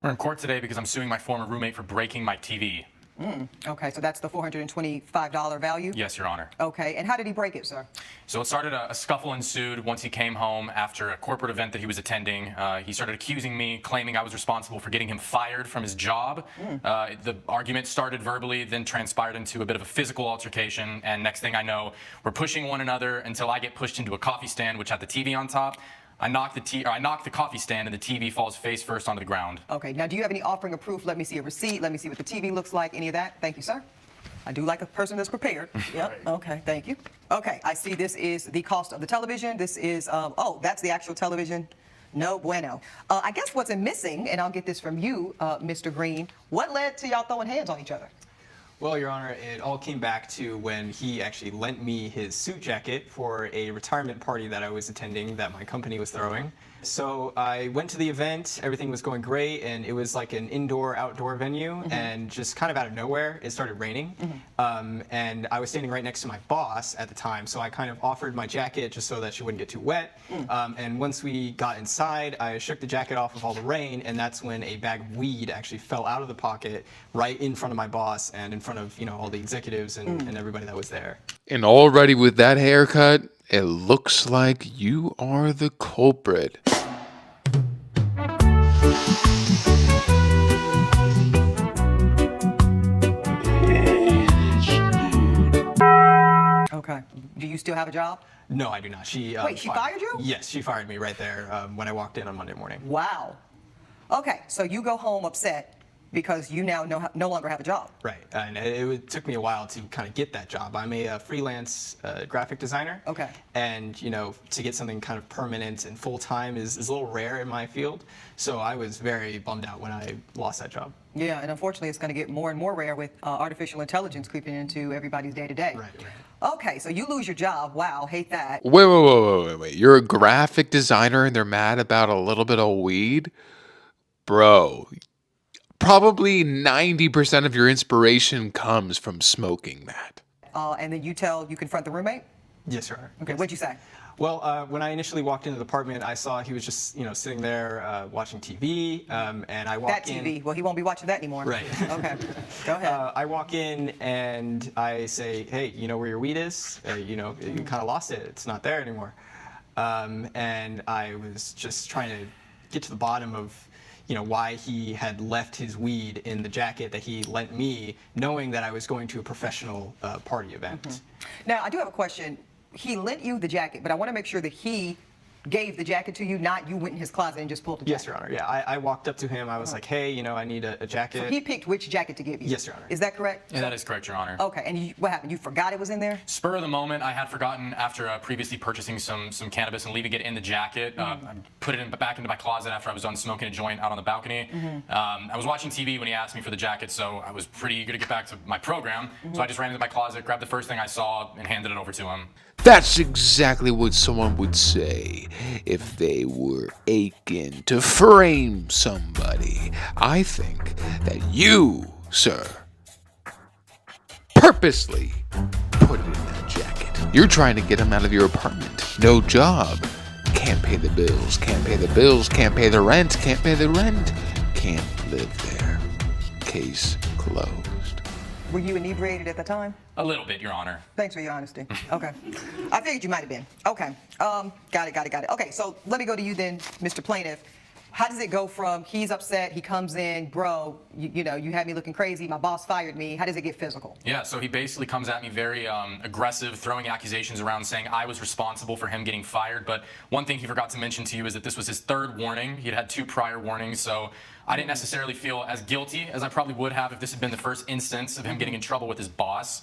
We're in court today because I'm suing my former roommate for breaking my TV. Okay, so that's the $425 value? Yes, Your Honor. Okay, and how did he break it, sir? So it started, a scuffle ensued once he came home after a corporate event that he was attending. He started accusing me, claiming I was responsible for getting him fired from his job. The argument started verbally, then transpired into a bit of a physical altercation, and next thing I know, we're pushing one another until I get pushed into a coffee stand which had the TV on top. I knock the coffee stand and the TV falls face first onto the ground. Okay, now do you have any offering of proof? Let me see a receipt. Let me see what the TV looks like. Any of that? Thank you, sir. I do like a person that's prepared. Yep. Okay, thank you. Okay, I see this is the cost of the television. This is, oh, that's the actual television. No bueno. I guess what's missing, and I'll get this from you, Mr. Green, what led to y'all throwing hands on each other? Well, Your Honor, it all came back to when he actually lent me his suit jacket for a retirement party that I was attending that my company was throwing. So I went to the event, everything was going great, and it was like an indoor-outdoor venue, and just kind of out of nowhere, it started raining. And I was standing right next to my boss at the time, so I kind of offered my jacket just so that she wouldn't get too wet. And once we got inside, I shook the jacket off of all the rain, and that's when a bag of weed actually fell out of the pocket right in front of my boss and in front of, you know, all the executives and everybody that was there. And already with that haircut, it looks like you are the culprit. Okay. Do you still have a job? No, I do not. Wait, she fired you? Yes, she fired me right there when I walked in on Monday morning. Wow. Okay, so you go home upset because you now no longer have a job. Right, and it took me a while to kind of get that job. I'm a freelance graphic designer. Okay. And, you know, to get something kind of permanent and full-time is a little rare in my field. So I was very bummed out when I lost that job. Yeah, and unfortunately it's going to get more and more rare with artificial intelligence creeping into everybody's day-to-day. Right. Okay, so you lose your job. Wow, hate that. Wait. You're a graphic designer and they're mad about a little bit of weed? Bro, probably 90% of your inspiration comes from smoking that. And then you confront the roommate? Yes, sir. Okay, Yes. what'd you say? Well, when I initially walked into the apartment, I saw he was just, you know, sitting there watching TV, and I walked in. That TV. Well, he won't be watching that anymore. Right. Okay. Go ahead. I walk in and I say, hey, you know where your weed is? You know, you kind of lost it. It's not there anymore. And I was just trying to get to the bottom of, you know, why he had left his weed in the jacket that he lent me, knowing that I was going to a professional party event. Now, I do have a question. He lent you the jacket, but I want to make sure that he gave the jacket to you, not you went in his closet and just pulled the jacket. Yes, Your Honor. Yeah, I walked up to him. I was like, hey, you know, I need a jacket. So he picked which jacket to give you? Yes, Your Honor. Is that correct? Yeah, that is correct, Your Honor. Okay, and what happened? You forgot it was in there? Spur of the moment, I had forgotten after previously purchasing some cannabis and leaving it in the jacket. I put it back into my closet after I was done smoking a joint out on the balcony. I was watching TV when he asked me for the jacket, so I was pretty eager to get back to my program. So I just ran into my closet, grabbed the first thing I saw, and handed it over to him. That's exactly what someone would say if they were aching to frame somebody. I think that you, sir, purposely put it in that jacket. You're trying to get him out of your apartment. No job. Can't pay the bills. Can't pay the bills. Can't pay the rent. Can't pay the rent. Can't live there. Case closed. Were you inebriated at the time? A little bit, Your Honor. Thanks for your honesty. Okay. I figured you might have been. Okay. Got it. Okay, so let me go to you then, Mr. Plaintiff. How does it go from he's upset, he comes in, bro, you know, you had me looking crazy, my boss fired me. How does it get physical? Yeah, so he basically comes at me very aggressive, throwing accusations around, saying I was responsible for him getting fired. But one thing he forgot to mention to you is that this was his third warning. He'd had 2 prior warnings, so I didn't necessarily feel as guilty as I probably would have if this had been the first instance of him getting in trouble with his boss.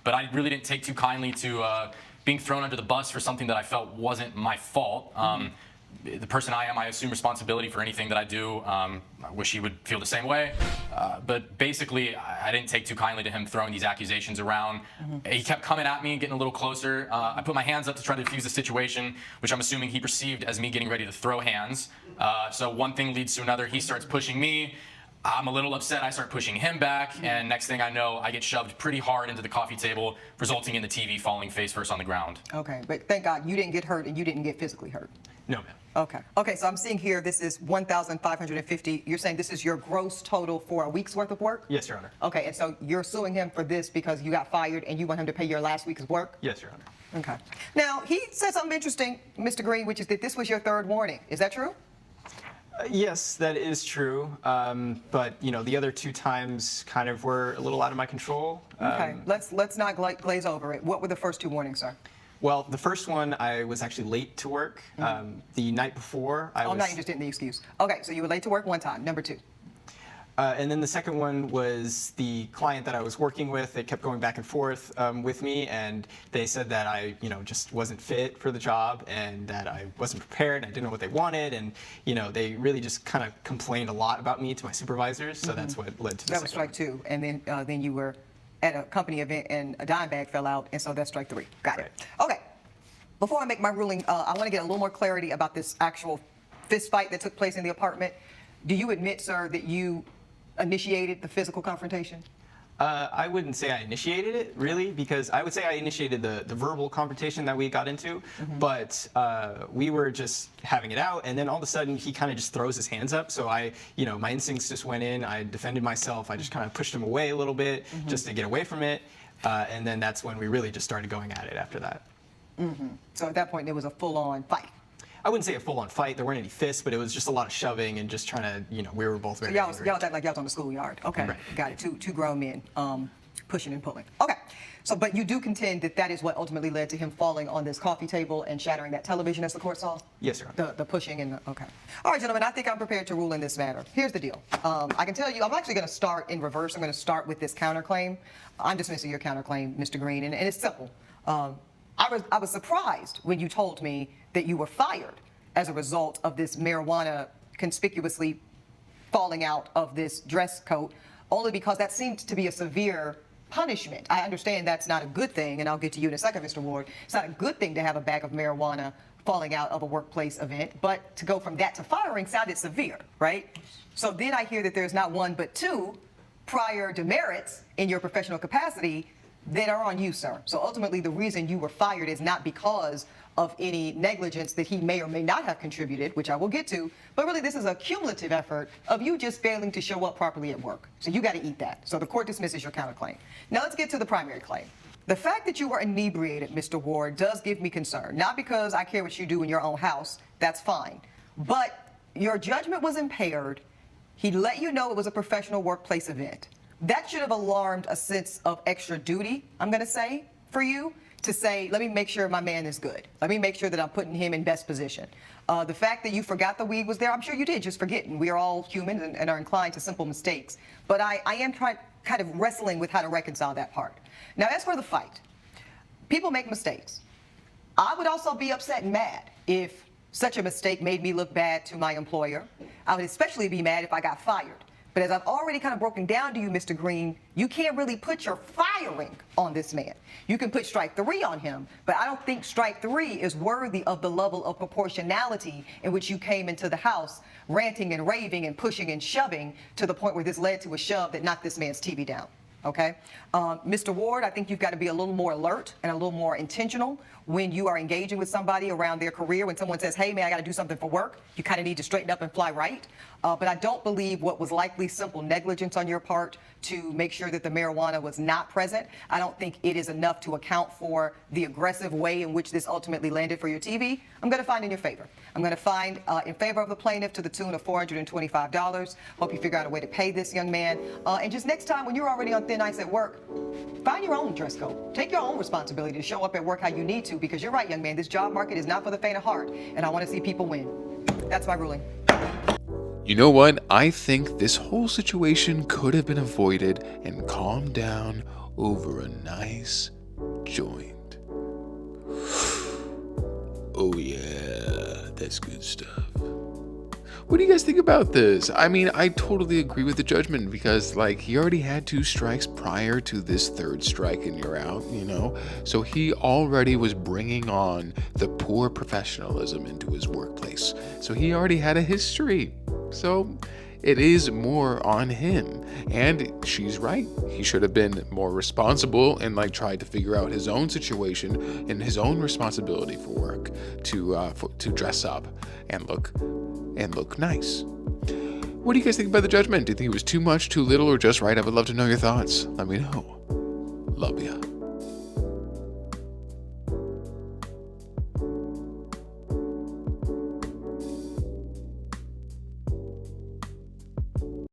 But I really didn't take too kindly to being thrown under the bus for something that I felt wasn't my fault. The person I am, I assume responsibility for anything that I do. I wish he would feel the same way. But basically, I didn't take too kindly to him throwing these accusations around. He kept coming at me, getting a little closer. I put my hands up to try to defuse the situation, which I'm assuming he perceived as me getting ready to throw hands. So one thing leads to another. He starts pushing me. I'm a little upset. I start pushing him back, and next thing I know, I get shoved pretty hard into the coffee table, resulting in the TV falling face first on the ground. Okay, but thank God you didn't get hurt and you didn't get physically hurt. No, ma'am. Okay. Okay, so I'm seeing here this is 1,550. You're saying this is your gross total for a week's worth of work? Yes, Your Honor. Okay, and so you're suing him for this because you got fired and you want him to pay your last week's work? Yes, Your Honor. Okay. Now, he said something interesting, Mr. Green, which is that this was your third warning. Is that true? Yes, that is true. But the other 2 times kind of were a little out of my control. Okay, let's not glaze over it. What were the first 2 warnings, sir? Well, the first one, I was actually late to work. The night before, I was... I'm not interested in the excuse. Okay, so you were late to work one time. Number 2. And then the second one was the client that I was working with. They kept going back and forth with me, and they said that I, just wasn't fit for the job, and that I wasn't prepared, and I didn't know what they wanted, and they really just kind of complained a lot about me to my supervisors. So that's what led to the That was strike 2, and then you were at a company event and a dime bag fell out, and so that's strike 3. Got it. Okay. Before I make my ruling, I want to get a little more clarity about this actual fist fight that took place in the apartment. Do you admit, sir, that you initiated the physical confrontation? I wouldn't say I initiated it, really, because I would say I initiated the verbal confrontation that we got into, but we were just having it out, and then all of a sudden he kind of just throws his hands up, so my instincts just went in, I defended myself, I just kind of pushed him away a little bit just to get away from it, and then that's when we really just started going at it after that. So at that point, there was a full-on fight. I wouldn't say a full-on fight. There weren't any fists, but it was just a lot of shoving and just trying to, we were both very angry. Y'all act like y'all was on the schoolyard. Okay, Right. got it. Two grown men pushing and pulling. Okay, so but you do contend that that is what ultimately led to him falling on this coffee table and shattering that television, as the court saw? Yes, Your Honor. The pushing and okay. All right, gentlemen, I think I'm prepared to rule in this matter. Here's the deal. I can tell you, I'm actually going to start in reverse. I'm going to start with this counterclaim. I'm dismissing your counterclaim, Mr. Green, and it's simple. I was surprised when you told me that you were fired as a result of this marijuana conspicuously falling out of this dress coat, only because that seemed to be a severe punishment. I understand that's not a good thing, and I'll get to you in a second, Mr. Ward. It's not a good thing to have a bag of marijuana falling out of a workplace event, but to go from that to firing sounded severe, right? So then I hear that there's not 1 but 2 prior demerits in your professional capacity that are on you, sir. So ultimately, the reason you were fired is not because of any negligence that he may or may not have contributed, which I will get to, but really this is a cumulative effort of you just failing to show up properly at work. So you got to eat that. So the court dismisses your counterclaim. Now let's get to the primary claim. The fact that you were inebriated, Mr. Ward, does give me concern. Not because I care what you do in your own house, that's fine, but your judgment was impaired. He let you know it was a professional workplace event. That should have alarmed a sense of extra duty, I'm going to say, for you, to say, let me make sure my man is good. Let me make sure that I'm putting him in best position. The fact that you forgot the weed was there, I'm sure you did, just forgetting. We are all human and are inclined to simple mistakes. But I am kind of wrestling with how to reconcile that part. Now, as for the fight, people make mistakes. I would also be upset and mad if such a mistake made me look bad to my employer. I would especially be mad if I got fired. But as I've already kind of broken down to you, Mr. Green, you can't really put your firing on this man. You can put strike 3 on him, but I don't think strike 3 is worthy of the level of proportionality in which you came into the house, ranting and raving and pushing and shoving to the point where this led to a shove that knocked this man's TV down. Okay? Mr. Ward, I think you've got to be a little more alert and a little more intentional when you are engaging with somebody around their career. When someone says, hey, man, I got to do something for work, you kind of need to straighten up and fly right. But I don't believe what was likely simple negligence on your part to make sure that the marijuana was not present. I don't think it is enough to account for the aggressive way in which this ultimately landed for your TV. I'm going to find in your favor. I'm going to find in favor of the plaintiff to the tune of $425. Hope you figure out a way to pay this young man. And just next time when you're already on thin ice at work, find your own dress code. Take your own responsibility to show up at work how you need to, because you're right, young man, this job market is not for the faint of heart, and I want to see people win. That's my ruling. You know what? I think this whole situation could have been avoided and calmed down over a nice joint. Oh yeah, that's good stuff. What do you guys think about this? I mean, I totally agree with the judgment because, like, he already had 2 strikes prior to this 3rd strike and you're out, you know? So he already was bringing on the poor professionalism into his workplace. So he already had a history. So it is more on him. And she's right. He should have been more responsible and like tried to figure out his own situation and his own responsibility for work to dress up and look nice. What do you guys think about the judgment? Do you think it was too much, too little, or just right? I would love to know your thoughts. Let me know. Love ya.